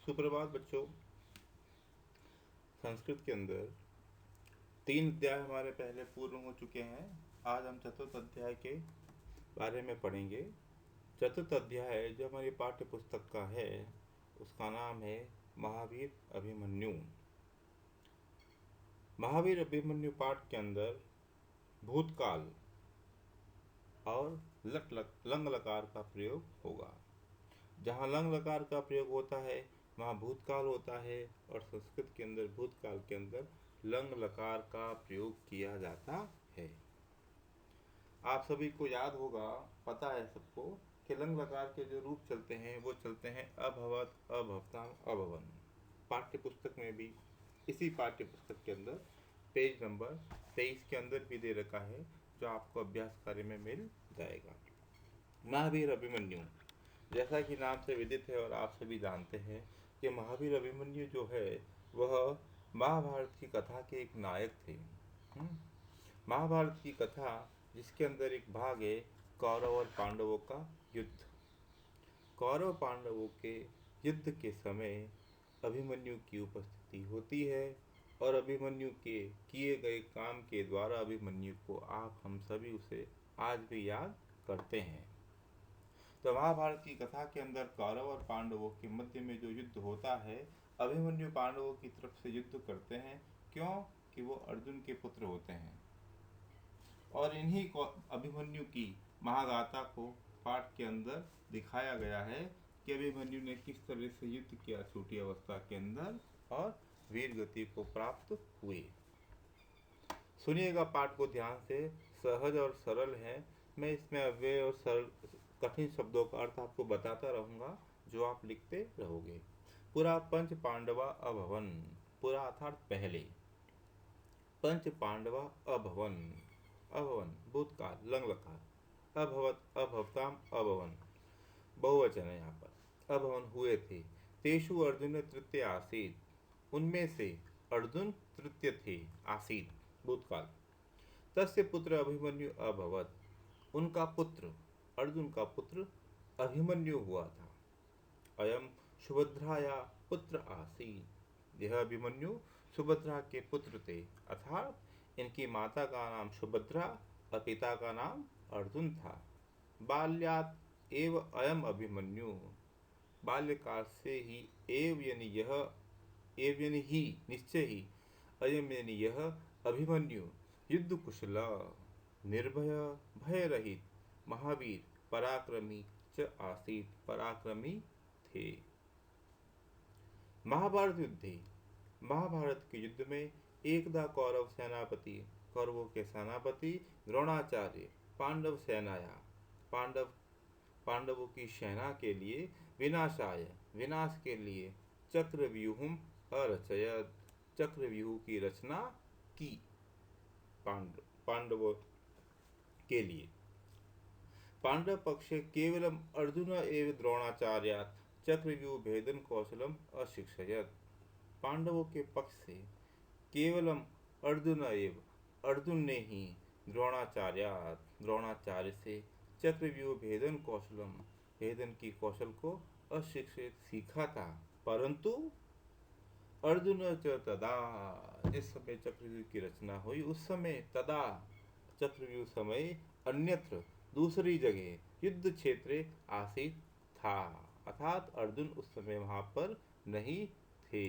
सुप्रभात बच्चों। संस्कृत के अंदर 3 अध्याय हमारे पहले पूर्ण हो चुके हैं। आज हम चतुर्थ अध्याय के बारे में पढ़ेंगे। चतुर्थ अध्याय जो हमारी पाठ्य पुस्तक का है उसका नाम है महावीर अभिमन्यु। महावीर अभिमन्यु पाठ के अंदर भूतकाल और लंग लकार का प्रयोग होगा। जहाँ लंग लकार का प्रयोग होता है वहाँ भूतकाल होता है, और संस्कृत के अंदर भूतकाल के अंदर लंग लकार का प्रयोग किया जाता है। आप सभी को याद होगा, पता है सबको, कि लंग लकार के जो रूप चलते हैं वो चलते हैं अभवत, अभवताम, अभवन। पाठ्य पुस्तक में भी, इसी पाठ्य पुस्तक के अंदर पेज नंबर 23 के अंदर भी दे रखा है, जो आपको अभ्यास कार्य में मिल जाएगा। महावीर अभिमन्यु, जैसा कि नाम से विदित है और आप सभी जानते हैं कि महावीर अभिमन्यु जो है वह महाभारत की कथा के एक नायक थे। महाभारत की कथा जिसके अंदर एक भाग है कौरव और पांडवों का युद्ध। कौरव पांडवों के युद्ध के समय अभिमन्यु की उपस्थिति होती है, और अभिमन्यु के किए गए काम के द्वारा अभिमन्यु को हम सभी उसे आज भी याद करते हैं। तो महाभारत की कथा के अंदर कौरव और पांडवों के मध्य में जो युद्ध होता है, अभिमन्यु पांडवों की तरफ से युद्ध करते हैं। क्यों? कि वो अर्जुन के पुत्र होते हैं। और इन्हीं को अभिमन्यु की महागाथा को पाठ के अंदर दिखाया गया है कि अभिमन्यु ने किस तरह से युद्ध किया छोटी अवस्था के अंदर और वीर गति को प्राप्त हुए। सुनिएगा पाठ को ध्यान से, सहज और सरल है। मैं इसमें अव्यय और सरल कठिन शब्दों का अर्थ आपको बताता रहूँगा, जो आप लिखते रहोगे। पुरा पंच पांडवा अभवन, पुरा अर्थात पहले, पंच पांडवा अभवन, अभवन भूतकाल लंग लकार, अभवत अभवताम अभवन बहुवचन है यहाँ पर, अभवन हुए थे। तेषु अर्जुन तृतीय आसीत, उनमें से अर्जुन तृतीय थे, आसीत भूतकाल। तस्य पुत्र अभिमन्यु अभवत, उनका पुत्र अर्जुन का पुत्र अभिमन्यु हुआ था। अयम सुभद्राया पुत्र आसीत, यह अभिमन्यु सुभद्रा के पुत्र थे, अर्थात इनकी माता का नाम सुभद्रा और पिता का नाम अर्जुन था। बाल्यात एव अयम अभिमन्यु, बाल्यकाल से ही, एव यानी यह, एव यानी ही, निश्चय ही, अयम यानी यह अभिमन्यु युद्ध कुशल, निर्भय, भय रहित, महावीर, पराक्रमी च आसीत, पराक्रमी थे। महाभारत युद्धे, महाभारत के युद्ध में एकदा कौरव सेनापति, कौरवों के सेनापति द्रोणाचार्य पांडव सेनाया, पांडवों की सेना के लिए, विनाशाय, विनाश के लिए, चक्रव्यूहम अरचयत, चक्रव्यूह की रचना की पांडवों के लिए। पांडव पक्षे केवलम अर्जुन एव द्रोणाचार्यात् चक्रव्यूह भेदन कौशलम अशिक्षयत, पांडवों के पक्ष से केवलम अर्जुन एव, अर्जुन ने ही, द्रोणाचार्यात्, द्रोणाचार्य से चक्रव्यूह भेदन कौशलम, भेदन की कौशल को अशिक्षित सीखा था। परंतु अर्जुन च तदा, जिस समय चक्रव्यूह की रचना हुई उस समय, तदा चक्रव्यूह समय, अन्यत्र दूसरी जगह, युद्ध क्षेत्र आसीत था, अर्थात अर्जुन उस समय वहां पर नहीं थे।